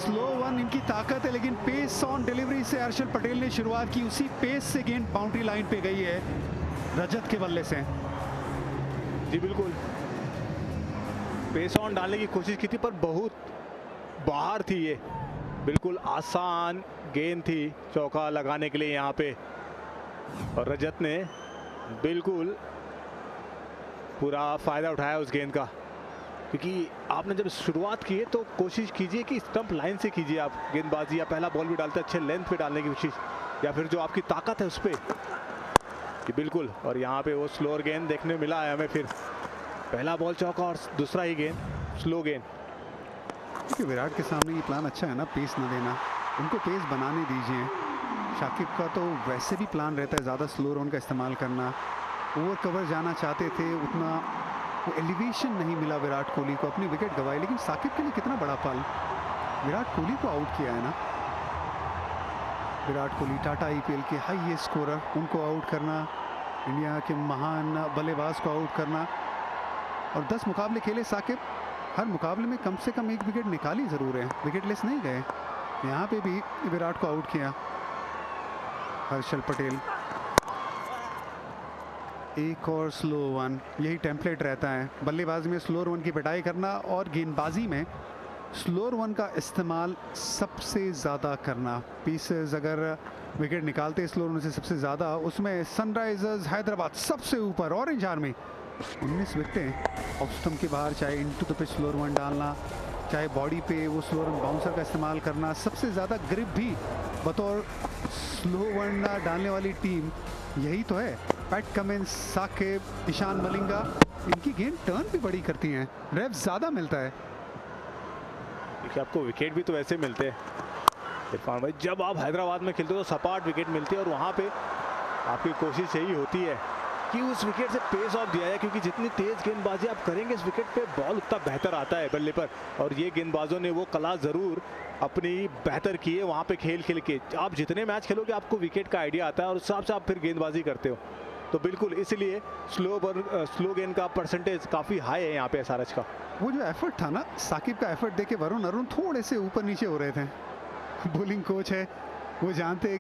Slow one इनकी ताकत है, लेकिन पेस ऑन डिलीवरी से हर्षल पटेल ने शुरुआत की, उसी पेस से गेंद बाउंड्री लाइन पे गई है रजत के बल्ले से। जी बिल्कुल, पेस ऑन डालने की कोशिश की थी पर बहुत बाहर थी ये, बिल्कुल आसान गेंद थी चौका लगाने के लिए यहाँ पे, और रजत ने बिल्कुल पूरा फायदा उठाया उस गेंद का। क्योंकि आपने जब शुरुआत की है तो कोशिश कीजिए कि स्टंप लाइन से कीजिए आप गेंदबाजी, या पहला बॉल भी डालते अच्छे लेंथ पे डालने की कोशिश, या फिर जो आपकी ताकत है उस पर बिल्कुल। और यहाँ पे वो स्लोअर गेंद देखने मिला है हमें, फिर पहला बॉल चौका और दूसरा ही गेंद स्लो गेंद। क्योंकि विराट के सामने ये प्लान अच्छा है ना, पेस न देना, उनको पेस बनाने दीजिए। शाकिब का तो वैसे भी प्लान रहता है ज़्यादा स्लो रन का इस्तेमाल करना, ओवर कवर जाना चाहते थे, उतना वो एलिवेशन नहीं मिला विराट कोहली को, अपनी विकेट गंवाई। लेकिन साकिब के लिए कितना बड़ा पल, विराट कोहली को आउट किया है ना। विराट कोहली टाटा आईपीएल के हाईएस्ट स्कोरर, उनको आउट करना, इंडिया के महान बल्लेबाज को आउट करना। और 10 मुकाबले खेले साकिब, हर मुकाबले में कम से कम एक विकेट निकाली ज़रूर है, विकेटलेस नहीं गए। यहाँ पे भी विराट को आउट किया हर्षल पटेल। एक और स्लो वन, यही टेम्पलेट रहता है बल्लेबाजी में, स्लो वन की पिटाई करना और गेंदबाजी में स्लो वन का इस्तेमाल सबसे ज़्यादा करना। पीसेस अगर विकेट निकालते स्लो वन से सबसे ज़्यादा, उसमें सनराइजर्स हैदराबाद सबसे ऊपर, ऑरेंज आर्मी 19 विकेटें ऑफ स्टंप के बाहर, चाहे into the pitch slow one डालना, चाहे बॉडी पे वो स्लो वन बाउंसर का इस्तेमाल करना। सबसे ज़्यादा ग्रिप भी बतौर स्लो वन डालने वाली टीम यही तो है। पैट कमिंस, साकिब, ईशान मलिंगा, इनकी गेंद टर्न भी बड़ी करती हैं, रेव ज़्यादा मिलता है। देखिए आपको विकेट भी तो वैसे मिलते हैं इरफान भाई, जब आप हैदराबाद में खेलते हो तो सपाट विकेट मिलती है, और वहाँ पे आपकी कोशिश यही होती है कि उस विकेट से पेस ऑफ दिया जाए, क्योंकि जितनी तेज गेंदबाजी आप करेंगे इस विकेट पे बॉल उतना बेहतर आता है बल्ले पर। और ये गेंदबाजों ने वो कला ज़रूर अपनी बेहतर की है वहाँ पे खेल के। आप जितने मैच खेलोगे आपको विकेट का आइडिया आता है, और उस हिसाब से आप फिर गेंदबाजी करते हो। तो बिल्कुल इसलिए स्लो गेंद का परसेंटेज काफ़ी हाई है यहाँ पे एसआरएच का। वो जो एफर्ट था ना साकिब का, एफर्ट देके वरुण अरुण थोड़े से ऊपर नीचे हो रहे थे। बॉलिंग कोच है, वो जानते हैं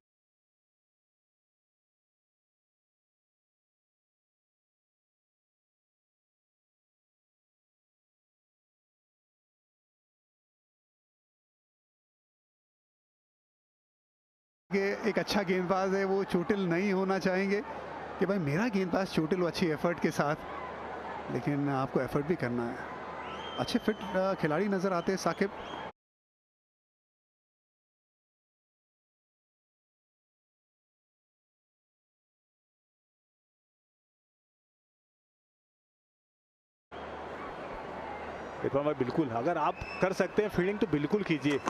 कि एक अच्छा गेंदबाज है, वो चोटिल नहीं होना चाहेंगे कि भाई मेरा गेंदबाज चोटिल हो अच्छी एफर्ट के साथ, लेकिन आपको एफर्ट भी करना है। अच्छे फिट खिलाड़ी नजर आते हैं साकिब। इरफान भाई बिल्कुल, अगर आप कर सकते हैं फील्डिंग तो बिल्कुल कीजिए।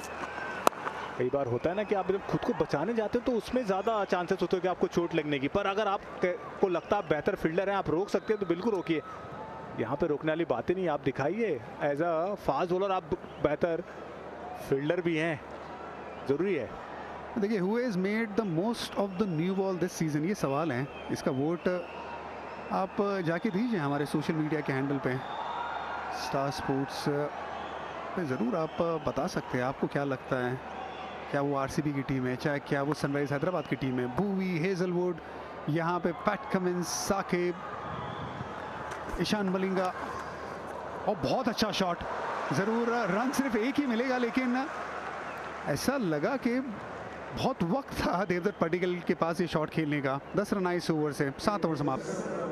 कई बार होता है ना कि आप जब खुद को बचाने जाते हो तो उसमें ज़्यादा चांसेस होते हैं कि आपको चोट लगने की, पर अगर आपको लगता है बेहतर फील्डर हैं, आप रोक सकते हैं तो बिल्कुल रोकिए। यहाँ पे रोकने वाली बातें नहीं, आप दिखाइए एज अ फास्ट बॉलर आप बेहतर फील्डर भी हैं, ज़रूरी है। देखिए who has made the most of the new ball this season, ये सवाल है। इसका वोट आप जाके दीजिए हमारे सोशल मीडिया के हैंडल पे, स्टार स्पोर्ट्स पे ज़रूर आप बता सकते हैं आपको क्या लगता है। क्या वो आरसीबी की टीम है, चाहे क्या वो सनराइज हैदराबाद की टीम है, भूवी, हेजलवुड, यहाँ पे पैट कमिंस, साकिब, ईशान मलिंगा, और बहुत अच्छा शॉट। ज़रूर रन सिर्फ एक ही मिलेगा, लेकिन ऐसा लगा कि बहुत वक्त था देवदत्त पडिक्कल के पास ये शॉट खेलने का। 10 रन आए इस ओवर से, 7 ओवर समाप्त।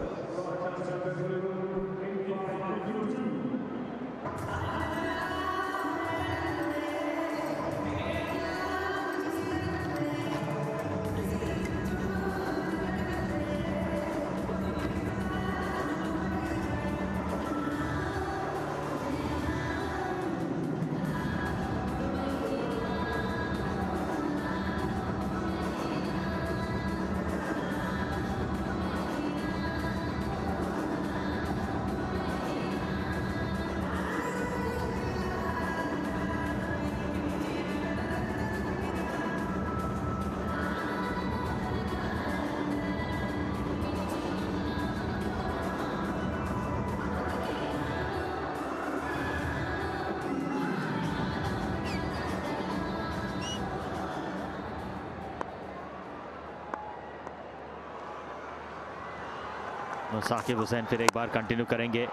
तो साकिब हुसैन फिर एक बार कंटिन्यू करेंगे।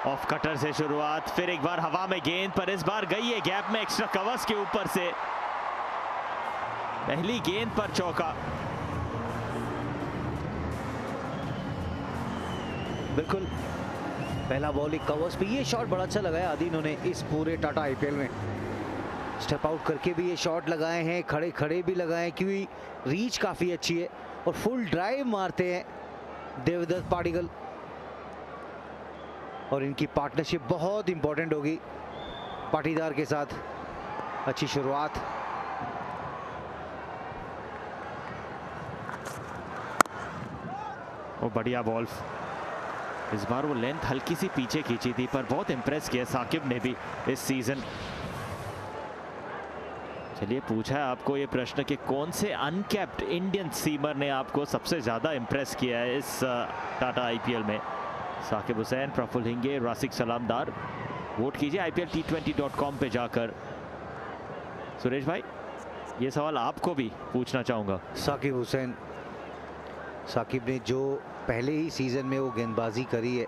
ऑफ कटर से शुरुआत, फिर एक बार हवा में गेंद, पर इस बार गई है गैप में एक्स्ट्रा कवर्स के ऊपर से। पहली गेंद पर चौका। बिल्कुल पहला बॉल ही कवर्स पे। ये शॉट बड़ा अच्छा लगाया आदि इन्होंने इस पूरे टाटा आईपीएल में। स्टेप आउट करके भी ये शॉट लगाए हैं, खड़े खड़े भी लगाए हैं, क्योंकि रीच काफ़ी अच्छी है और फुल ड्राइव मारते हैं देवदत्त पाडिगल। और इनकी पार्टनरशिप बहुत इंपॉर्टेंट होगी पाटीदार के साथ। अच्छी शुरुआत। वो बढ़िया बॉल। इस बार वो लेंथ हल्की सी पीछे खींची थी, पर बहुत इंप्रेस किया साकिब ने भी इस सीजन। चलिए, पूछा है आपको ये प्रश्न कि कौन से अनकैप्ड इंडियन सीमर ने आपको सबसे ज्यादा इंप्रेस किया है इस टाटा आईपीएल में। साकिब हुसैन, प्रफुल्ल हिंगे, रासिक सलामदार। वोट कीजिए IPL-T20.com पे जाकर। सुरेश भाई, ये सवाल आपको भी पूछना चाहूंगा। साकिब हुसैन, साकिब ने जो पहले ही सीजन में वो गेंदबाजी करी है,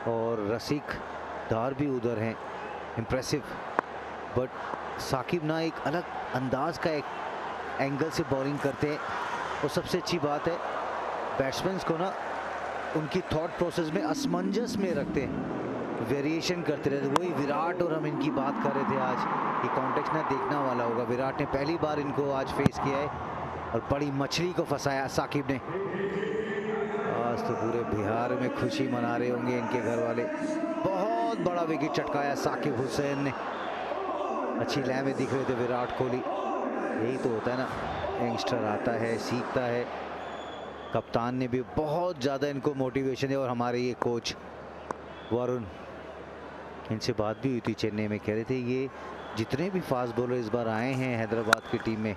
और रसिक दार भी उधर हैं, इम्प्रेसिव। बट साकिब ना एक अलग अंदाज का एक एंगल से बॉलिंग करते हैं, और सबसे अच्छी बात है बैट्समैन को ना उनकी थॉट प्रोसेस में असमंजस में रखते हैं, वेरिएशन करते रहते। वही विराट और हम इनकी बात कर रहे थे आज, ये कॉन्टेक्स्ट ना देखने वाला होगा। विराट ने पहली बार इनको आज फेस किया है और बड़ी मछली को फंसाया साकिब ने। आज तो पूरे बिहार में खुशी मना रहे होंगे इनके घर वाले। बहुत बड़ा विकेट चटकाया साकिब हुसैन ने। अच्छी लय में दिख रहे थे विराट कोहली। यही तो होता है ना, यंगस्टर आता है, सीखता है। कप्तान ने भी बहुत ज़्यादा इनको मोटिवेशन है, और हमारे ये कोच वरुण, इनसे बात भी हुई थी चेन्नई में, कह रहे थे ये जितने भी फास्ट बॉलर इस बार आए हैं हैदराबाद की टीम में,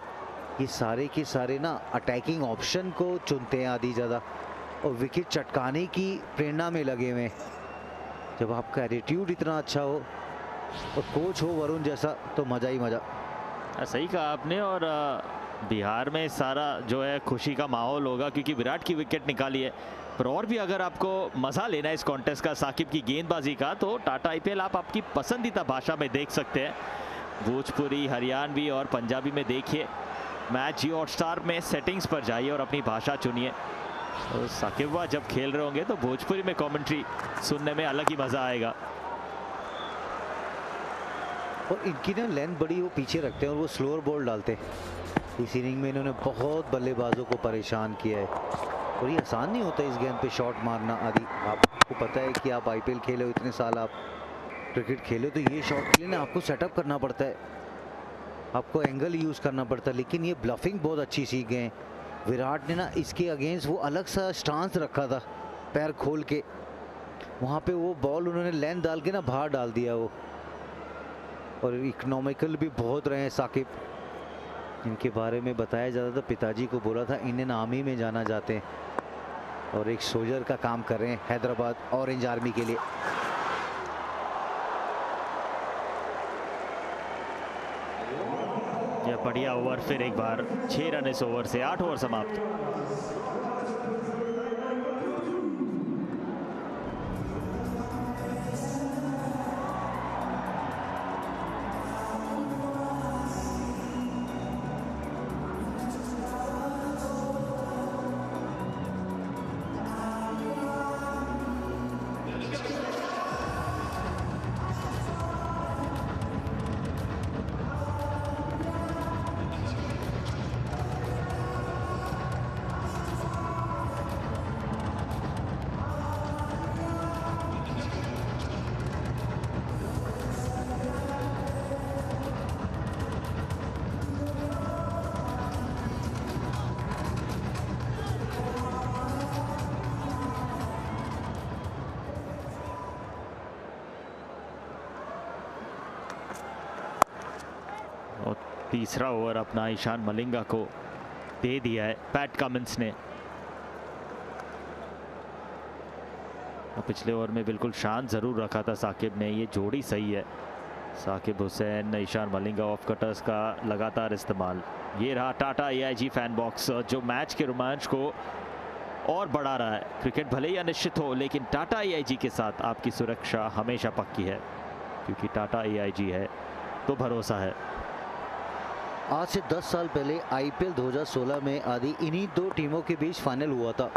ये सारे के सारे ना अटैकिंग ऑप्शन को चुनते हैं आदि ज़्यादा, और विकेट चटकाने की प्रेरणा में लगे हुए। जब आपका एटीट्यूड इतना अच्छा हो और कोच हो वरुण जैसा, तो मज़ा ही मज़ा। सही कहा आपने। और बिहार में सारा जो है खुशी का माहौल होगा, क्योंकि विराट की विकेट निकाली है। पर और भी अगर आपको मज़ा लेना है इस कॉन्टेस्ट का, साकिब की गेंदबाजी का, तो टाटा आईपीएल आप आपकी पसंदीदा भाषा में देख सकते हैं। भोजपुरी, हरियाणवी और पंजाबी में देखिए। मैच जियो हॉटस्टार में सेटिंग्स पर जाइए और अपनी भाषा चुनिए। तो साकिब जब खेल रहे होंगे तो भोजपुरी में कमेंट्री सुनने में अलग ही मज़ा आएगा। और इनकी ना लेंथ बड़ी, वो पीछे रखते हैं और वो स्लोअर बॉल डालते हैं। इस इनिंग में इन्होंने बहुत बल्लेबाजों को परेशान किया है, और ये आसान नहीं होता इस गेंद पे शॉट मारना आदि। आपको पता है कि आप आईपीएल खेले हो, इतने साल आप क्रिकेट खेले हो, तो ये शॉट के लिए ना आपको सेटअप करना पड़ता है, आपको एंगल यूज़ करना पड़ता है। लेकिन ये ब्लफिंग बहुत अच्छी सीख गए। विराट ने ना इसके अगेंस्ट वो अलग सा स्टांस रखा था, पैर खोल के, वहाँ पे वो बॉल उन्होंने लेंथ डाल के ना बाहर डाल दिया वो। और इकोनॉमिकल भी बहुत रहे हैं साकिब। इनके बारे में बताया जाता था, पिताजी को बोला था इंडियन आर्मी में जाना चाहते हैं, और एक सोल्जर का काम कर रहे हैं हैदराबाद ऑरेंज आर्मी के लिए। ये बढ़िया ओवर, फिर एक बार 6 रन इस ओवर से, 8 ओवर समाप्त। और तीसरा ओवर अपना ईशान मलिंगा को दे दिया है पैट कमिंस ने। पिछले ओवर में बिल्कुल शांत जरूर रखा था साकिब ने। ये जोड़ी सही है, साकिब हुसैन, ईशान मलिंगा, ऑफ कटर्स का लगातार इस्तेमाल। ये रहा टाटा AIG फैन बॉक्स, जो मैच के रोमांच को और बढ़ा रहा है। क्रिकेट भले ही अनिश्चित हो, लेकिन टाटा AIG के साथ आपकी सुरक्षा हमेशा पक्की है, क्योंकि टाटा AIG है तो भरोसा है। आज से 10 साल पहले IPL 2016 में आदि इन्हीं दो टीमों के बीच फाइनल हुआ था,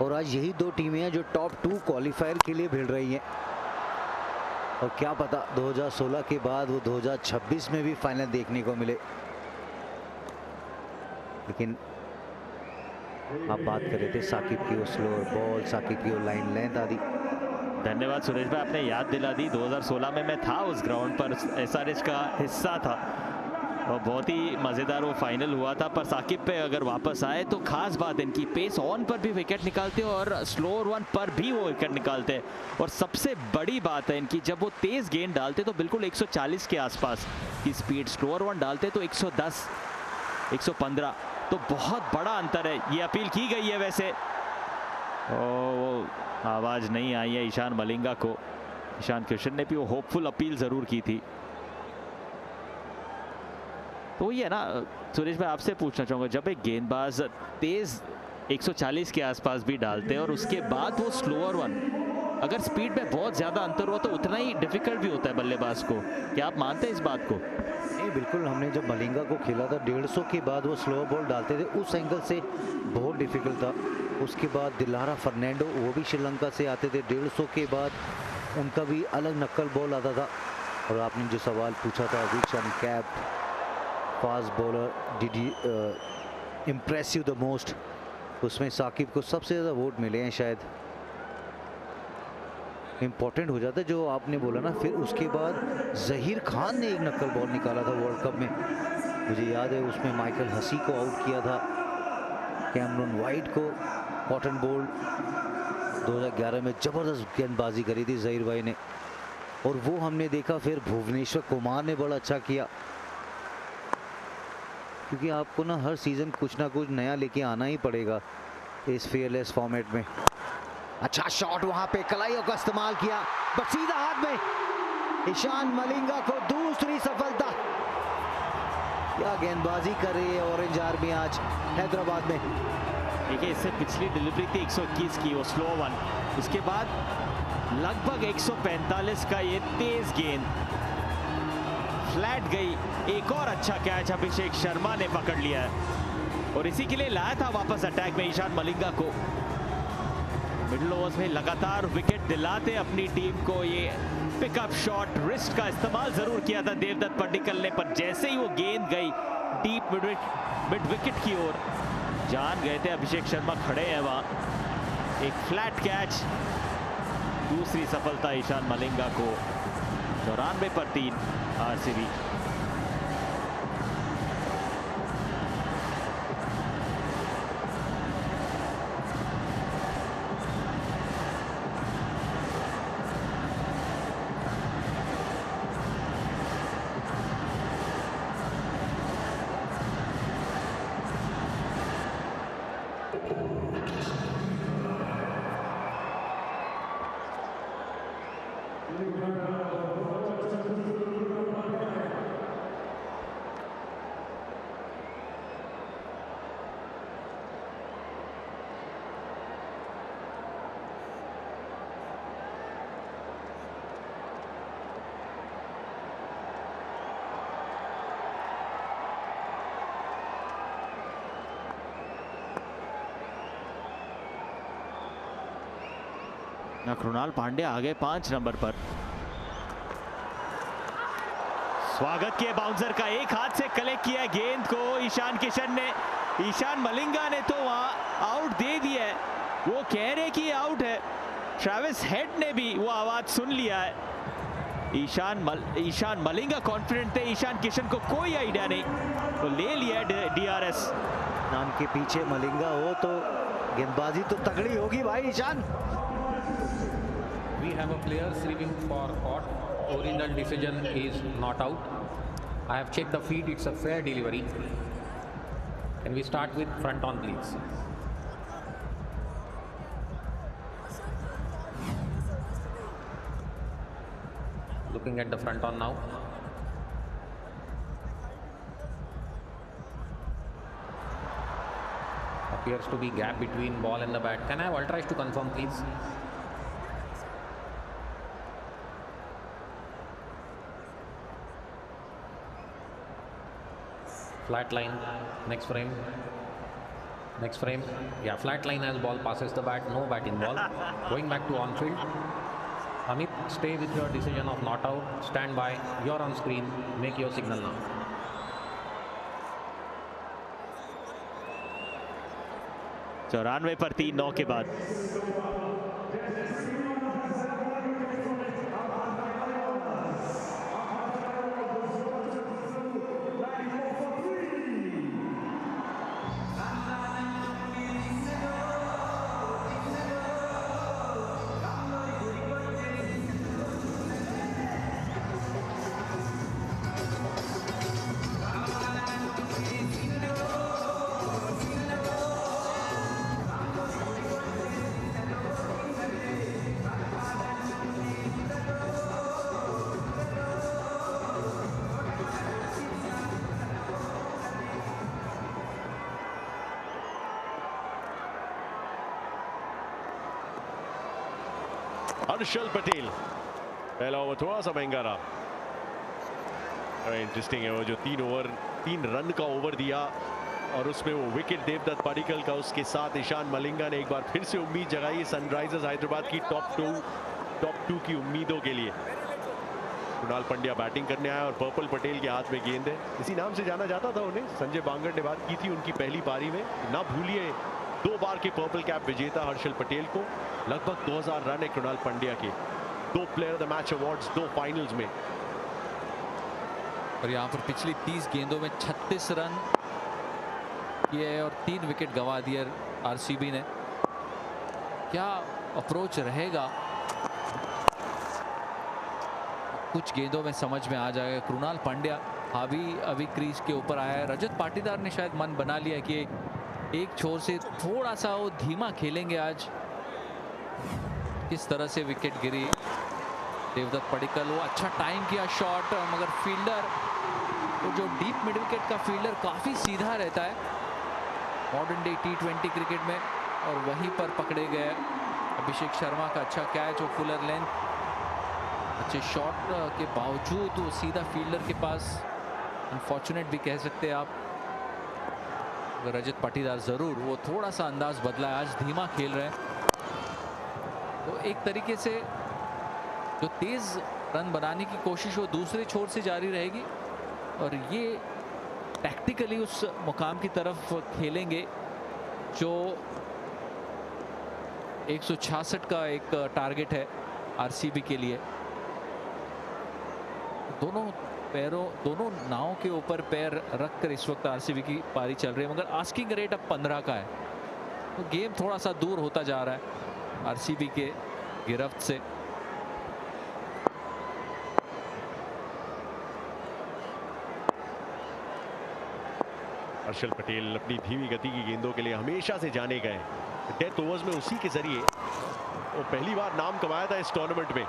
और आज यही दो टीमें हैं जो टॉप 2 क्वालिफायर के लिए भिड़ रही हैं। और क्या पता 2016 के बाद वो 2026 में भी फाइनल देखने को मिले। लेकिन आप बात कर रहे थे साकिब की वो स्लोअर बॉल, साकिब की वो लाइन लेंथ आदि। धन्यवाद सुरेश भाई, आपने याद दिला दी। 2016 में मैं था उस ग्राउंड पर, SRH का हिस्सा था, और बहुत ही मज़ेदार वो फाइनल हुआ था। पर साकिब पे अगर वापस आए तो खास बात इनकी पेस ऑन पर भी विकेट निकालते और स्लोअर वन पर भी वो विकेट निकालते हैं। और सबसे बड़ी बात है इनकी, जब वो तेज़ गेंद डालते तो बिल्कुल 140 के आसपास की स्पीड, स्लोअर वन डालते तो 110, 115, तो बहुत बड़ा अंतर है। ये अपील की गई है वैसे, वो आवाज़ नहीं आई है ईशान मलिंगा को। ईशान किशन ने भी वो होपफुल अपील ज़रूर की थी। तो ये है ना सुरेश भाई, आपसे पूछना चाहूँगा, जब एक गेंदबाज तेज़ 140 के आसपास भी डालते हैं और उसके बाद वो स्लोअर वन, अगर स्पीड में बहुत ज़्यादा अंतर हुआ तो उतना ही डिफिकल्ट भी होता है बल्लेबाज को। क्या आप मानते हैं इस बात को? नहीं, बिल्कुल। हमने जब मलिंगा को खेला था 150 के बाद वो स्लो बॉल डालते थे, उस एंगल से बहुत डिफिकल्ट था। उसके बाद दिलारा फर्नांडो, वो भी श्रीलंका से आते थे, 150 के बाद उनका भी अलग नक्कल बॉल आता था। और आपने जो सवाल पूछा था, which uncapped fast bowler did impress you the most, उसमें साकिब को सबसे ज़्यादा वोट मिले हैं। शायद इम्पोर्टेंट हो जाता है जो आपने बोला ना। फिर उसके बाद जहीर खान ने एक नक्कल बॉल निकाला था वर्ल्ड कप में, मुझे याद है, उसमें माइकल हसी को आउट किया था, कैमरून वाइट को कॉटन बोल्ड 2011 में ज़बरदस्त गेंदबाजी करी थी जहीर भाई ने। और वो हमने देखा फिर भुवनेश्वर कुमार ने बड़ा अच्छा किया, क्योंकि आपको ना हर सीज़न कुछ ना कुछ नया लेके आना ही पड़ेगा इस फेयरलेस फॉर्मेट में। अच्छा शॉट वहां पे कलाइयों का इस्तेमाल किया, बट सीधा हाथ में। ईशान मलिंगा को दूसरी सफलता। क्या गेंदबाजी कर रही है ऑरेंज आर्मी आज हैदराबाद में। देखिए, इससे पिछली डिलीवरी थी 121 की, वो स्लो वन, उसके बाद लगभग 145 का ये तेज गेंद फ्लैट गई। एक और अच्छा कैच अभिषेक शर्मा ने पकड़ लिया है, और इसी के लिए लाया था वापस अटैक में ईशान मलिंगा को। मिडिल ओवर्स में लगातार विकेट दिलाते अपनी टीम को। ये पिकअप शॉट, रिस्ट का इस्तेमाल जरूर किया था देवदत्त पड्डीकल ने, पर जैसे ही वो गेंद गई डीप मिड विकेट की ओर, जान गए थे अभिषेक शर्मा खड़े हैं वहां। एक फ्लैट कैच, दूसरी सफलता ईशान मलिंगा को। 94 पर 3 RCB। कृणाल पांड्या आगे 5 नंबर पर। स्वागत किया बाउंसर का, एक हाथ से कलेक्ट किया गेंद को ईशान किशन ने। ईशान मलिंगा ने तो वहां आउट दे दिया है, वो कह रहे कि आउट है। ट्रेविस हेड ने भी वो आवाज सुन लिया है। ईशान मलिंगा कॉन्फिडेंट थे, ईशान किशन को कोई आइडिया नहीं, तो ले लिया DRS। नाम के पीछे मलिंगा हो तो गेंदबाजी तो तगड़ी होगी भाई Ishan. We have a player sleeping for caught. Original decision is not out. I have checked the feed. It's a fair delivery. Can we start with front on, please? Looking at the front on now. appears to be gap between ball and the bat. Can I have ultra to confirm, please? Flat line. Next frame. Next frame. Yeah, flat line as ball passes the bat. No bat involved. Going back to on field. Amit, stay with your decision of not out. Stand by. You're on screen. Make your signal now. चौरानवे पर 3-9 के बाद हर्षल पटेल पहला over थोड़ा सा महंगा रहा. Interesting है वो जो 3 रन का ओवर दिया और उसमें वो विकेट देवदत्त पडिक्कल का, उसके साथ ईशान मलिंगा ने एक बार फिर से उम्मीद जगाई सनराइजर्स हैदराबाद की टॉप टू की उम्मीदों के लिए. कृणाल पंड्या बैटिंग करने आया और पर्पल पटेल के हाथ में गेंद है. इसी नाम से जाना जाता था उन्हें. संजय बांगर ने बात की थी उनकी पहली पारी में. ना भूलिए 2 बार के पर्पल कैप विजेता हर्षल पटेल को. लगभग 2000 रन है कृणाल पंड्या के. 2 player of the match awards 2 finals में. और यहाँ पर पिछली 30 गेंदों में 36 रन किए और 3 विकेट गंवा दिए आरसीबी ने. क्या अप्रोच रहेगा कुछ गेंदों में समझ में आ जाएगा. कृणाल पंड्या अभी क्रीज के ऊपर आया है. रजत पाटीदार ने शायद मन बना लिया कि एक छोर से थोड़ा सा वो धीमा खेलेंगे आज. किस तरह से विकेट गिरी. देवदत्त पडिक्कल वो अच्छा टाइम किया शॉट, मगर फील्डर वो जो डीप मिड विकेट का फील्डर काफ़ी सीधा रहता है मॉडर्न डे T20 क्रिकेट में, और वहीं पर पकड़े गए. अभिषेक शर्मा का अच्छा कैच, वो फुलर लेंथ, अच्छे शॉट के बावजूद वो सीधा फील्डर के पास. अनफॉर्चुनेट भी कह सकते हैं आप. रजत पाटीदार जरूर वो थोड़ा सा अंदाज बदला है. आज धीमा खेल रहे हैं तो एक तरीके से जो तेज रन बनाने की कोशिश वो दूसरे छोर से जारी रहेगी, और ये टैक्टिकली उस मुकाम की तरफ खेलेंगे जो 166 का एक टारगेट है आरसीबी के लिए. दोनों नावों के ऊपर पैर रखकर इस वक्त आरसीबी की पारी चल रही है, मगर आस्किंग रेट अब 15 का है. तो गेम थोड़ा सा दूर होता जा रहा है आरसीबी के गिरफ्त से. हर्षल पटेल अपनी धीमी गति की गेंदों के लिए हमेशा से जाने गए. डेथ ओवर्स में उसी के जरिए वो पहली बार नाम कमाया था इस टूर्नामेंट में.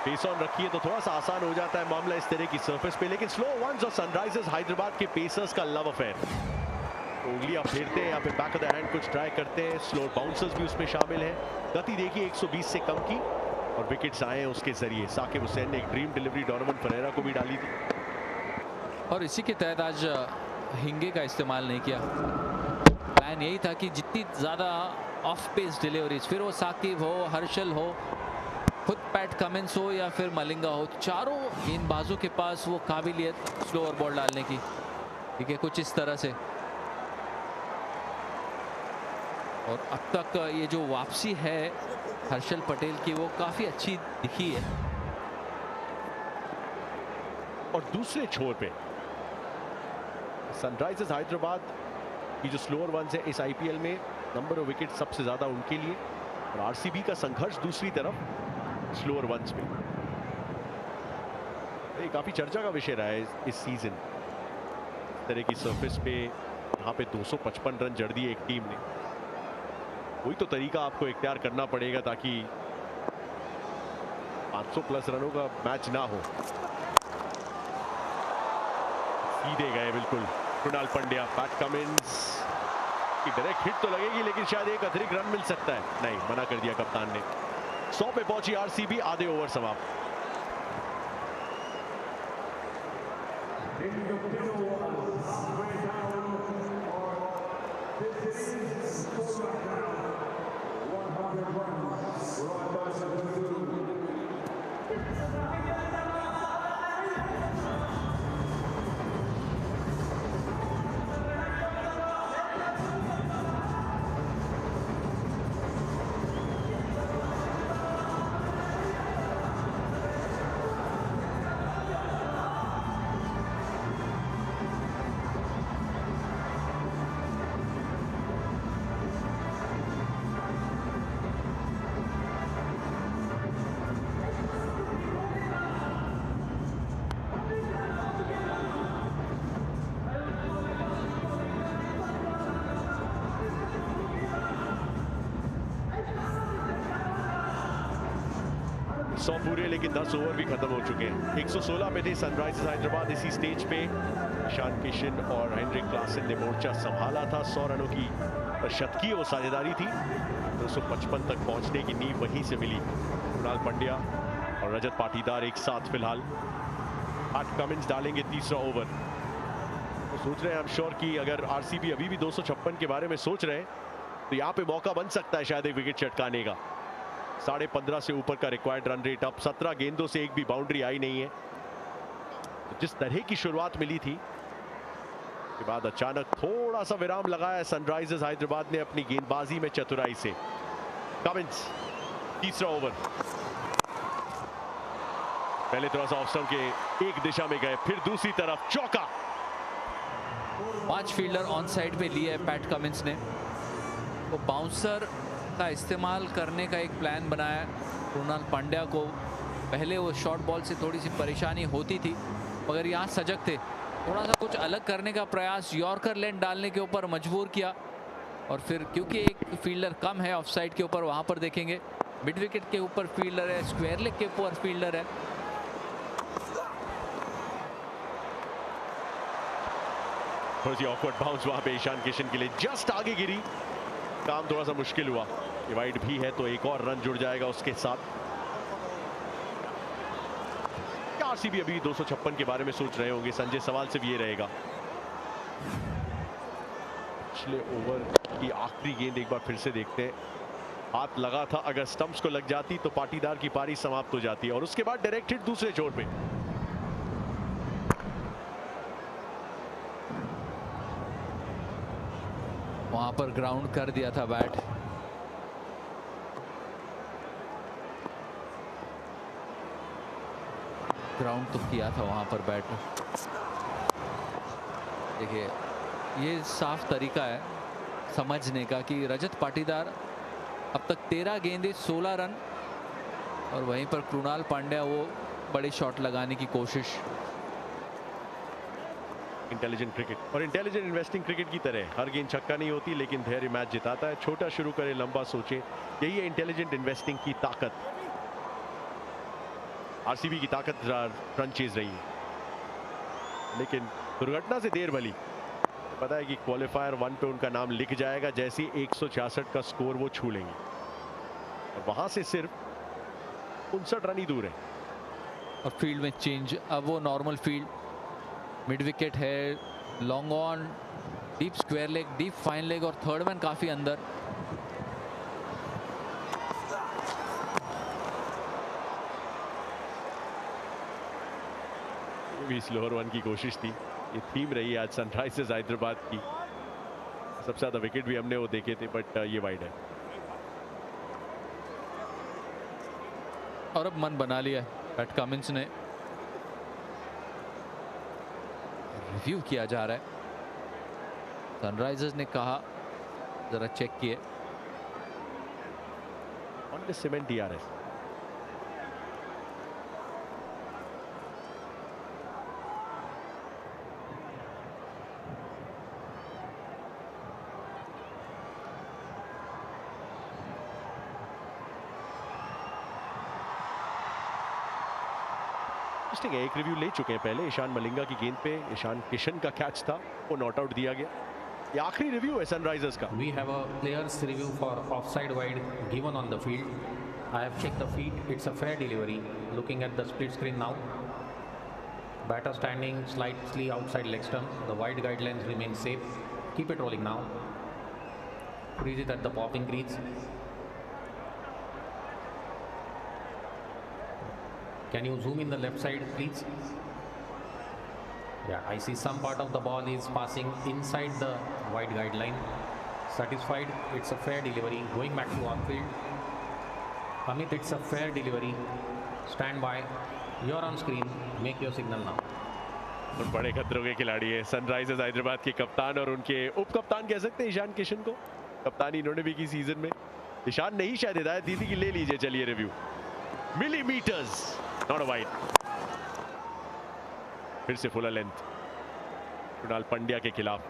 पेस ऑन रखिए तो थोड़ा सा आसान हो जाता है मामला इस तरह की सरफेस पे, लेकिन स्लो वंस और सनराइजर्स हैदराबाद के पेसर्स का लव अफेयर. उंगलियां फेरते हैं या फिर बैक ऑफ द हैंड कुछ ट्राई करते हैं. स्लो बाउंसर्स भी उसमें शामिल हैं. गति देखिए 120 से कम की, और विकेट्स आए हैं उसके जरिए. साकिब हुसैन ने एक ड्रीम डिलीवरी डोनोवन फरेरा को भी डाली थी, और इसी के तहत आज हिंगे का इस्तेमाल नहीं किया. प्लान यही था कि जितनी ज़्यादा ऑफ पेस डिलीवरीज, फिर वो साकिब हो, हर्षल हो, खुद पैट कमिंस हो या फिर मलिंगा हो, चारों गेंदबाजों के पास वो काबिलियत स्लोअर बॉल डालने की. ठीक है, कुछ इस तरह से. और अब तक ये जो वापसी है हर्षल पटेल की वो काफ़ी अच्छी दिखी है. और दूसरे छोर पे सनराइजर्स हैदराबाद की जो स्लोअर वंस है इस आईपीएल में नंबर ऑफ विकेट सबसे ज्यादा उनके लिए, और आरसीबी का संघर्ष दूसरी तरफ स्लोअर वंस में. ये काफी चर्चा का विषय रहा है इस सीजन. इस तरह की सरफेस पे यहाँ पे 255 रन जड़ दिए एक टीम ने. कोई तो तरीका आपको इख्तियार करना पड़ेगा ताकि 500 प्लस रनों का मैच ना हो. सीधे गए बिल्कुल कृणाल पंड्या. पैट कमिंस कि डायरेक्ट हिट तो लगेगी लेकिन शायद एक अतिरिक्त रन मिल सकता है। नहीं, मना कर दिया कप्तान ने। 100 पे पहुंची आरसीबी, आधे ओवर समाप्त। सौ पूरे लेकिन 10 ओवर भी खत्म हो चुके हैं। 116 पे थे सनराइजर्स हैदराबाद। इसी स्टेज पे ईशान किशन और हेनरिक क्लासन ने मोर्चा संभाला था। 100 रनों की शतकीय वो साझेदारी थी। 255 तक पहुंचने की नींव वहीं से मिली। कृणाल पंड्या और रजत पाटीदार एक साथ फिलहाल। पैट कमिंस डालेंगे तीसरा ओवर। तो सोच रहे हैं हम श्योर कि अगर आरसीबी अभी भी 256 के बारे में सोच रहे हैं तो यहाँ पे मौका बन सकता है शायद एक विकेट चटकाने का। 15.5 से ऊपर का रिक्वायर्ड रन रेट। अब 17 गेंदों से एक भी बाउंड्री आई नहीं है। तो जिस तरह की शुरुआत मिली थी के बाद अचानक थोड़ा सा विराम लगाया सनराइजर्स हैदराबाद ने अपनी गेंदबाजी में चतुराई से। कमिंस तीसरा ओवर। पहले थोड़ा सा ऑफ स्टंप के एक दिशा में गए, फिर दूसरी तरफ चौका। 5 फील्डर ऑन साइड पे लिए है पैट कमिंस ने। वो बाउंसर का इस्तेमाल करने का एक प्लान बनाया। कृणाल पांड्या को पहले वो शॉर्ट बॉल से थोड़ी सी परेशानी होती थी मगर यहाँ सजग थे। थोड़ा सा कुछ अलग करने का प्रयास, यॉर्कर लेंथ डालने के ऊपर मजबूर किया। और फिर क्योंकि एक फील्डर कम है ऑफ साइड के ऊपर, वहाँ पर देखेंगे मिड विकेट के ऊपर फील्डर है, स्क्वायर लेग के ऊपर फील्डर है। थोड़ी सी ऑकवर्ड बाउंस वहाँ पे ईशान किशन के लिए, जस्ट आगे गिरी। काम थोड़ा सा मुश्किल हुआ। वाइड भी है तो एक और रन जुड़ जाएगा उसके साथ। आरसीबी अभी 256 के बारे में सोच रहे होंगे। संजय सवाल सिर्फ ये रहेगा, पिछले ओवर की आखिरी गेंद एक बार फिर से देखते हैं। हाथ लगा था, अगर स्टंप्स को लग जाती तो पाटीदार की पारी समाप्त हो जाती और उसके बाद डायरेक्ट हिट दूसरे छोर पे। वहां पर ग्राउंड कर दिया था बैट। ग्राउंड तो किया था वहां पर बैट। देखिए ये साफ तरीका है समझने का कि रजत पाटीदार अब तक 13 गेंदें 16 रन, और वहीं पर कृणाल पांड्या वो बड़े शॉट लगाने की कोशिश। इंटेलिजेंट क्रिकेट और इंटेलिजेंट इन्वेस्टिंग क्रिकेट की तरह हर गेंद छक्का नहीं होती लेकिन धैर्य मैच जिताता है। छोटा शुरू करे, लंबा सोचे, यही है इंटेलिजेंट इन्वेस्टिंग की ताकत। आरसीबी की ताकत रन चेज रही है लेकिन दुर्घटना से देर भली। पता है कि क्वालिफायर 1 पे उनका नाम लिख जाएगा जैसे 166 का स्कोर वो छू लेंगे और वहां से सिर्फ 59 रन ही दूर है। और फील्ड में चेंज, अब वो नॉर्मल फील्ड, मिड विकेट है, long on, deep square leg, deep fine leg और थर्ड मैन काफी अंदर। भी स्लोअर वन की कोशिश थी। ये थीम रही आज सनराइजर्स हैदराबाद की। सबसे ज्यादा विकेट भी हमने वो देखे थे बट ये वाइड है। और अब मन बना लिया पैट कमिंस ने। रिव्यू किया जा रहा है। सनराइजर्स ने कहा जरा चेक किए। On the cement DRS। एक रिव्यू ले चुके हैं पहले। ईशान मलिंगा की गेंद पे ईशान किशन का कैच था, वो नॉट आउट दिया गया। ये आखिरी रिव्यू है सनराइजर्स का। We have a player's review for offside wide given on the field. I have checked the feet. It's a fair delivery. Looking at the split screen now. Batter standing slightly outside leg stump. The wide guidelines remain safe. Keep it rolling now. Freeze it at the popping crease. Can you zoom in the left side, please? Yeah, I see some part of the ball is passing inside the wide guideline. Satisfied? It's a fair delivery. Going back to on field. Amit, it's a fair delivery. Stand by. You're on screen. Make your signal now. बड़े खतरों के खिलाड़ी है Sunrisers Hyderabad के कप्तान और उनके उप कप्तान कह सकते हैं ईशान किशन को। कप्तानी इन्होंने भी की सीजन में। ईशान ने ही शायद हिदायत दी थी कि ले लीजिए, चलिए review. Millimetres, not a wide. फिर से फुल लेंथ कृणाल पंड्या के खिलाफ।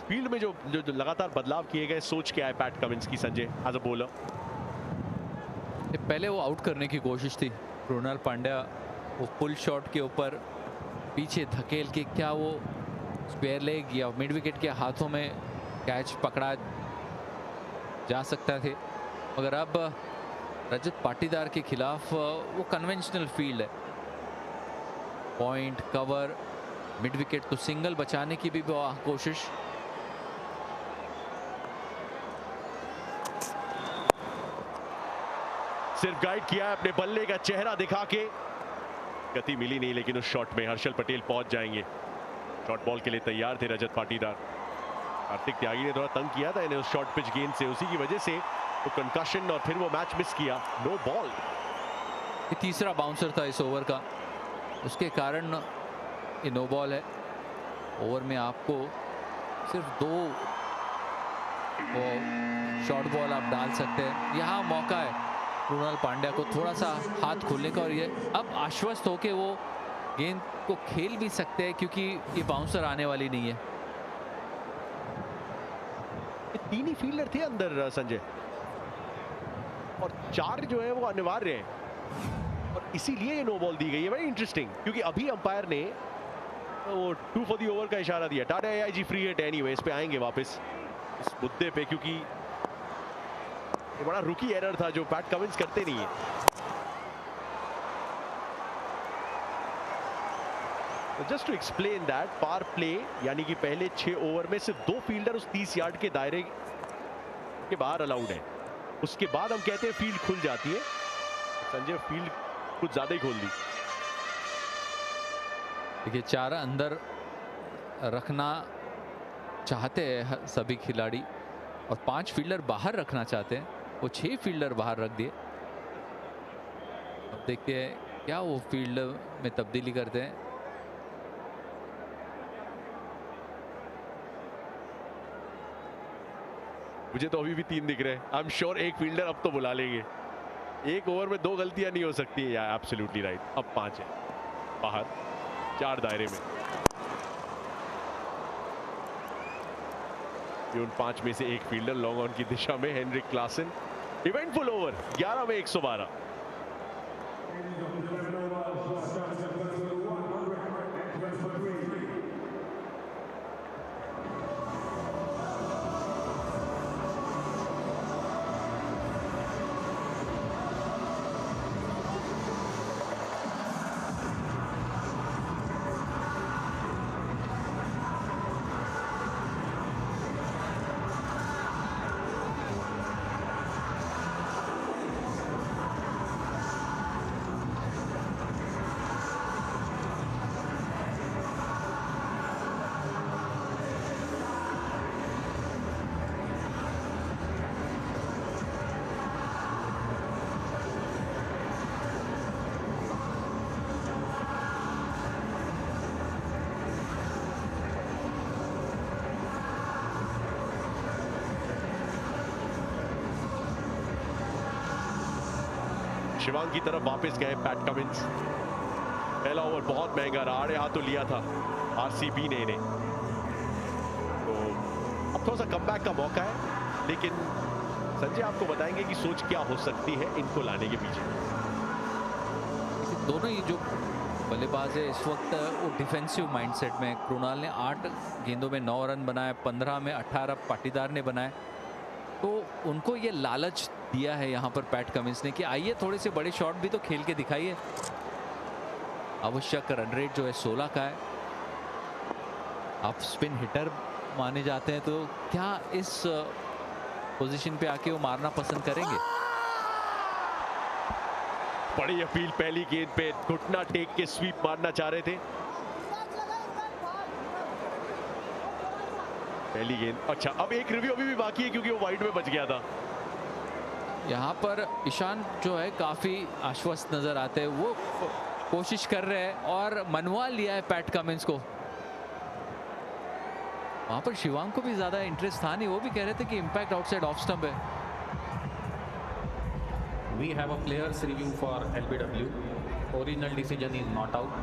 फील्ड में जो लगातार बदलाव किए गए, सोच के आए पैट कमिंस की संजय एज अ बॉलर। पहले वो आउट करने की कोशिश थी कृणाल पांड्या, वो पुल शॉट के ऊपर पीछे धकेल के क्या वो स्पेयर लेग या मिड विकेट के हाथों में कैच पकड़ा जा सकता थे, मगर अब रजत पाटीदार के खिलाफ वो कन्वेंशनल फील्ड है। पॉइंट, कवर, मिड विकेट तो सिंगल बचाने की भी कोशिश। सिर्फ गाइड किया है अपने बल्ले का चेहरा दिखा के, गति मिली नहीं, लेकिन उस शॉट में हर्षल पटेल पहुंच जाएंगे। शॉर्ट बॉल के लिए तैयार थे रजत पाटीदार। कार्तिक त्यागी ने थोड़ा तंग किया था इन्हें उस शॉर्ट पिच गेंद से, उसी की वजह से वो कंकशन और फिर वो मैच मिस किया। No ball. ये तीसरा बाउंसर था इस ओवर का, उसके कारण ये नो बॉल है। ओवर में आपको सिर्फ 2 शॉर्ट बॉल आप डाल सकते हैं। यहाँ मौका है कृणाल पांड्या को थोड़ा सा हाथ खोलने का, और ये अब आश्वस्त होके वो गेंद को खेल भी सकते हैं क्योंकि ये बाउंसर आने वाली नहीं है। 3 ही फील्डर थे अंदर संजय, और 4 जो है वो अनिवार्य हैं, और इसीलिए ये नो बॉल दी गई है। वेरी इंटरेस्टिंग, क्योंकि अभी अंपायर ने वो 2 फॉर द ओवर का इशारा दिया। Tata AIG free hit anyway, इस पे आएंगे वापस इस मुद्दे पे, क्योंकि ये बड़ा रुकी एरर था जो पैट कमिंस करते नहीं है। Just to explain that, power play यानी कि पहले 6 ओवर में सिर्फ 2 फील्डर उस 30 यार्ड के दायरे के बाहर अलाउड है। उसके बाद हम कहते हैं फील्ड खुल जाती है। संजय फील्ड कुछ ज्यादा ही खोल दी। देखिए 4 अंदर रखना चाहते हैं सभी खिलाड़ी, और 5 फील्डर बाहर रखना चाहते हैं। वो 6 फील्डर बाहर रख दिए। अब देखते हैं क्या वो फील्ड में तब्दीली करते हैं। मुझे तो अभी भी 3 दिख रहे हैं। आई एम श्योर एक फील्डर अब तो बुला लेंगे। एक ओवर में 2 गलतियां नहीं हो सकती है। यार एब्सोल्युटली राइट। अब 5 है बाहर, 4 दायरे में। ये उन 5 में से एक फील्डर लॉन्ग ऑन की दिशा में, हेनरिक क्लासन। इवेंटफुल ओवर 11 में 112। शिवांग की तरफ वापस गए पैट कमिंस। पहला ओवर बहुत महंगा रहा, आड़े हाथों लिया था आरसीबी ने इन्हें, तो अब थोड़ा सा कमबैक का मौका है। लेकिन संजय आपको बताएंगे कि सोच क्या हो सकती है इनको लाने के पीछे। दोनों ही जो बल्लेबाज है इस वक्त वो डिफेंसिव माइंडसेट में। कृणाल ने 8 गेंदों में 9 रन बनाए, 15 में 18 पाटीदार ने बनाए। तो उनको ये लालच दिया है यहाँ पर पैट कमिंस ने कि आइए थोड़े से बड़े शॉट भी तो खेल के दिखाइए। आवश्यक रन रेट जो है 16 का है। आप स्पिन हिटर माने जाते हैं, तो क्या इस पोजीशन पे आके वो मारना पसंद करेंगे? बड़ी अपील, पहली गेंद पे घुटना टेक के स्वीप मारना चाह रहे थे। पहली गेंद, अच्छा अब एक रिव्यू अभी भी बाकी है क्योंकि वो वाइड में बच गया था। यहाँ पर ईशान जो है काफी आश्वस्त नजर आते हैं, वो कोशिश कर रहे हैं और मनवा लिया है पैट कमिंस को। वहां पर शिवांग को भी ज्यादा इंटरेस्ट था नहीं, वो भी कह रहे थे कि इंपैक्ट आउटसाइड ऑफ स्टंप है। We have a player's review for LBW. Original decision is not out.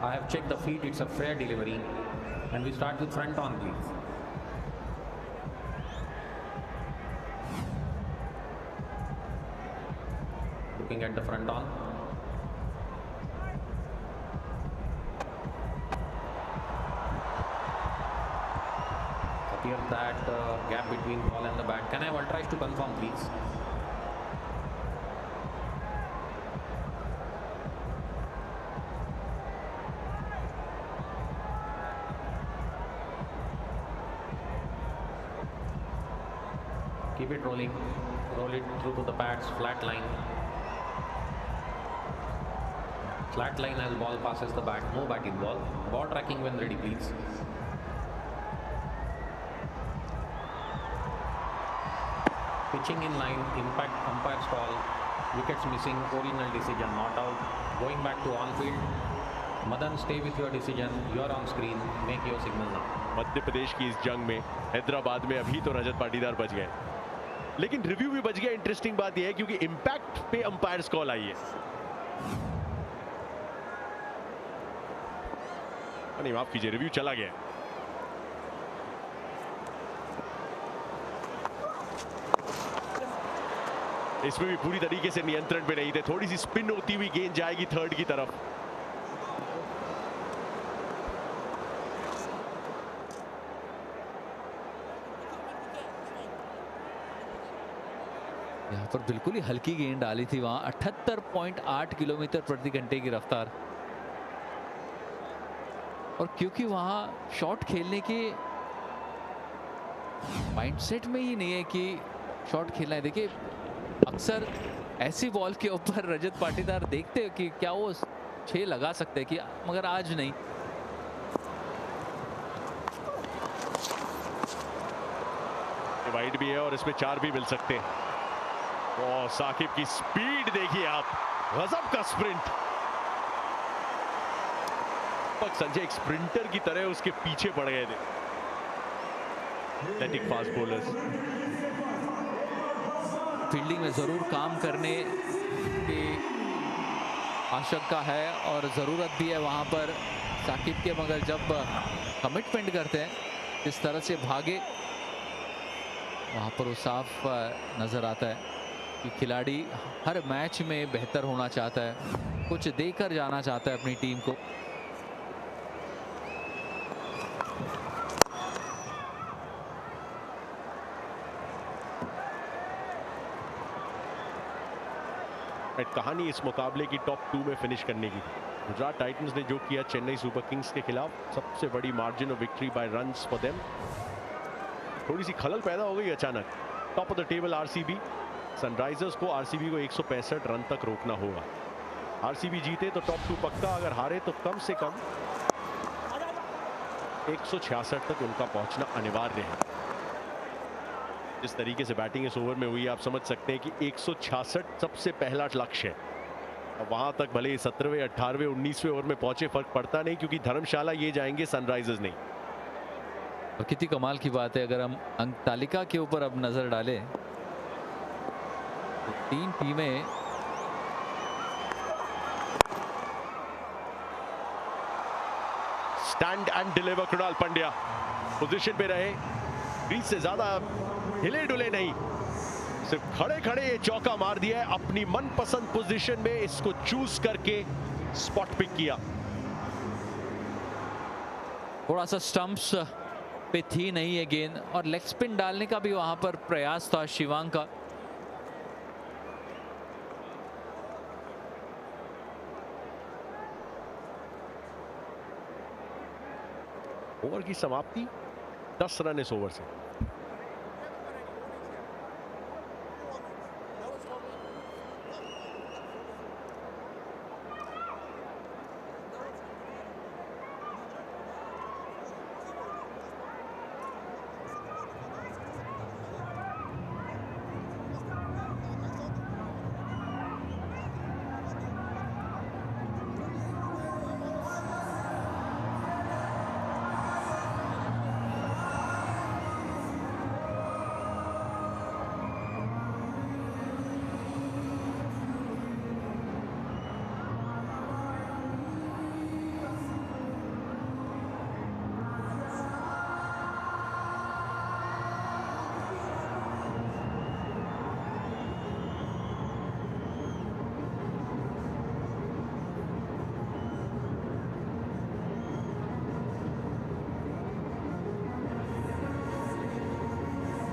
I have checked the feet, it's a fair delivery. And we start with front on, please. Looking at the front on. Appears that gap between ball and the bat. Can I have ultras to confirm, please? Keep it rolling, roll it through to the pads, flat line. Flat line as ball passes the bat, no batting ball. Ball tracking when ready, please. Pitching in line, impact, umpire's call, wickets missing, original decision not out. Going back to on field. Madan, stay with your decision, you are on screen, make your signal now. Madhya Pradesh की इस जंग में हैदराबाद में अभी तो रजत पाटीदार बच गए, लेकिन रिव्यू भी बच गया। इंटरेस्टिंग बात यह है क्योंकि इंपैक्ट पे अंपायर्स कॉल आई है। नहीं माफ कीजिए, रिव्यू चला गया। इसमें भी पूरी तरीके से नियंत्रण पे नहीं थे, थोड़ी सी स्पिन होती हुई गेंद जाएगी थर्ड की तरफ। यहाँ पर बिल्कुल ही हल्की गेंद डाली थी, वहां 78.8 किलोमीटर प्रति घंटे की रफ्तार। और क्योंकि वहां शॉट खेलने के माइंडसेट में ही नहीं है कि शॉट खेलना है। देखिए अक्सर ऐसी बॉल के ऊपर रजत पाटीदार देखते हैं कि क्या वो 6 लगा सकते हैं कि, मगर आज नहीं। वाइड भी है और इसमें 4 भी मिल सकते हैं। और साकिब की स्पीड देखिए आप, गजब का स्प्रिंट। संजय एक स्प्रिंटर की तरह उसके पीछे पड़ गए थे। एथलेटिक फास्ट बॉलर्स फील्डिंग में जरूर काम करने की आशंका है और ज़रूरत भी है वहाँ पर साकिब के, मगर जब कमिटमेंट करते हैं इस तरह से भागे वहाँ पर वो साफ नज़र आता है कि खिलाड़ी हर मैच में बेहतर होना चाहता है, कुछ देकर जाना चाहता है अपनी टीम को। कहानी इस मुकाबले की टॉप 2 में फिनिश करने की। गुजरात टाइटंस ने जो किया चेन्नई सुपर किंग्स के खिलाफ, सबसे बड़ी margin of victory by runs for them. थोड़ी सी खलल पैदा हो गई अचानक। Top of the table RCB, Sunrisers को आरसीबी को 165 रन तक रोकना होगा। आरसीबी जीते तो टॉप 2 पक्का, अगर हारे तो कम से कम 166 तक उनका पहुंचना अनिवार्य है। जिस तरीके से बैटिंग इस ओवर में हुई, आप समझ सकते हैं कि 166 सबसे पहला लक्ष्य है। अब वहां तक भले 17वें, 18वें, 19वें ओवर में पहुंचे, फर्क पड़ता नहीं क्योंकि धर्मशाला ये जाएंगे, सनराइजर्स नहीं। और कितनी कमाल की बात है, अगर हम अंक तालिका के ऊपर अब नजर डालें तो 3 टीमें stand and deliver. Krunal Pandya position पे रहे, क्रीज से ज्यादा हिले डुले नहीं, सिर्फ खड़े खड़े ये चौका मार दिया है। अपनी मनपसंद पोजीशन में इसको चूज करके स्पॉट पिक किया। थोड़ा सा स्टंप्स पे थी नहीं है गेंद, और लेग स्पिन डालने का भी वहां पर प्रयास था शिवांग का। ओवर की समाप्ति 10 रन इस ओवर से।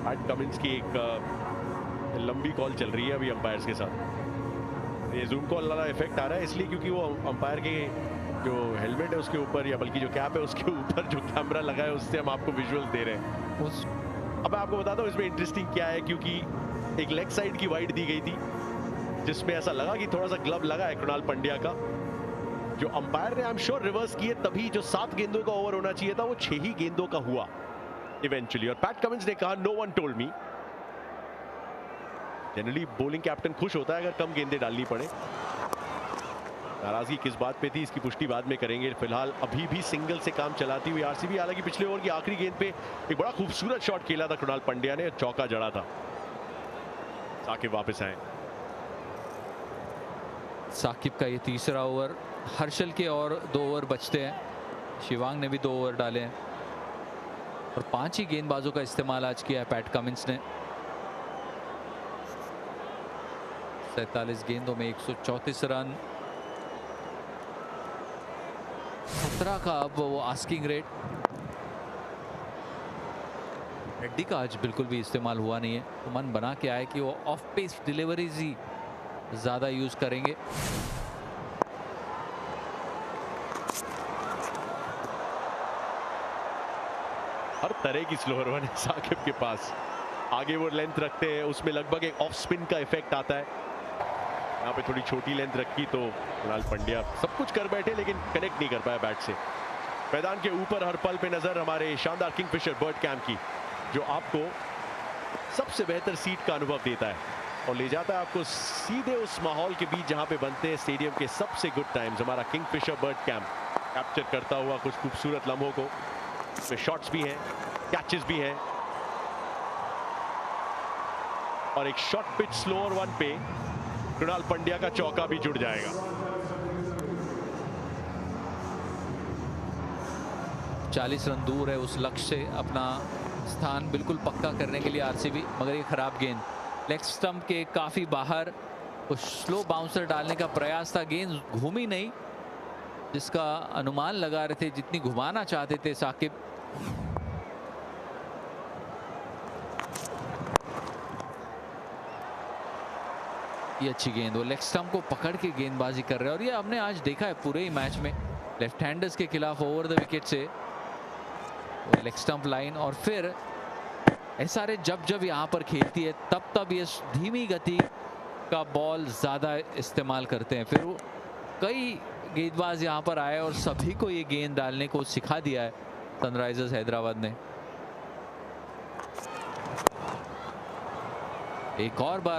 पैट कमिंस की एक लंबी कॉल चल रही है अभी अंपायर्स के साथ। ये जूम कॉल वाला इफेक्ट आ रहा है इसलिए क्योंकि वो अंपायर के जो हेलमेट है उसके ऊपर, या बल्कि जो कैप है उसके ऊपर जो कैमरा लगा है उससे हम आपको विजुअल्स दे रहे हैं। अब मैं आपको बताता हूँ इसमें इंटरेस्टिंग क्या है, क्योंकि एक लेग साइड की वाइड दी गई थी जिसमें ऐसा लगा कि थोड़ा सा ग्लव लगा है कृणाल पंड्या का। जो अंपायर ने आई एम श्योर रिवर्स किए, तभी जो 7 गेंदों का ओवर होना चाहिए था वो 6 ही गेंदों का हुआ इवेंचुअली। और पैट कमिंस ने कहा no one told me. Generally bowling captain खुश होता है अगर कम गेंदें डालनी पड़े। नाराजगी किस बात पे थी इसकी पुष्टि बाद में करेंगे। फिलहाल अभी भी सिंगल से काम चलाती हुई आरसीबी। हालांकि पिछले ओवर की आखिरी गेंद पे एक बड़ा खूबसूरत शॉट खेला था कृणाल पंड्या ने, चौका जड़ा था। साकिब वापस आए। साकिब का ये तीसरा ओवर, हर्षल के और 2 ओवर बचते हैं। शिवांग ने भी 2 ओवर डाले हैं और 5 ही गेंदबाजों का इस्तेमाल आज किया है पैट कमिंस ने। 47 गेंदों में 134 रन, 17 का अब वो आस्किंग रेट। रेड्डी का आज बिल्कुल भी इस्तेमाल हुआ नहीं है, तो मन बना के आए कि वो ऑफ पेस डिलीवरीज ही ज्यादा यूज करेंगे। हर तरह की स्लोअर वन है साकिब के पास। आगे वो लेंथ रखते हैं, उसमें लगभग एक ऑफ स्पिन का इफेक्ट आता है। यहाँ पे थोड़ी छोटी लेंथ रखी तो कृणाल पंड्या सब कुछ कर बैठे लेकिन कनेक्ट नहीं कर पाया बैट से। मैदान के ऊपर हर पल पे नजर हमारे शानदार किंगफिशर बर्ड कैंप की, जो आपको सबसे बेहतर सीट का अनुभव देता है और ले जाता है आपको सीधे उस माहौल के बीच जहां पे बनते हैं स्टेडियम के सबसे गुड टाइम्स। हमारा किंगफिशर बर्ड कैंप कैप्चर करता हुआ कुछ खूबसूरत लम्हों को। इसमें शॉट्स भी हैं, कैचेस भी हैं और एक शॉर्ट पिच स्लोअर वन पे कृणाल पंड्या का चौका भी जुड़ जाएगा। 40 रन दूर है उस लक्ष्य से अपना स्थान बिल्कुल पक्का करने के लिए आरसीबी, मगर ये खराब गेंद लेग स्टंप के काफी बाहर। उस स्लो बाउंसर डालने का प्रयास था, गेंद घूमी नहीं जिसका अनुमान लगा रहे थे, जितनी घुमाना चाहते थे साकिब। ये अच्छी गेंद, वो लेग स्टंप को पकड़ के गेंदबाजी कर रहे हैं और ये हमने आज देखा है पूरे ही मैच में लेफ्ट हैंडर्स के खिलाफ ओवर द विकेट से लेग स्टंप लाइन। और फिर एसआरएच जब यहाँ पर खेलती है तब ये धीमी गति का बॉल ज्यादा इस्तेमाल करते हैं। फिर कई गेंदबाज यहाँ पर आए और सभी को ये गेंद डालने को सिखा दिया है सनराइजर्स हैदराबाद ने। एक और बार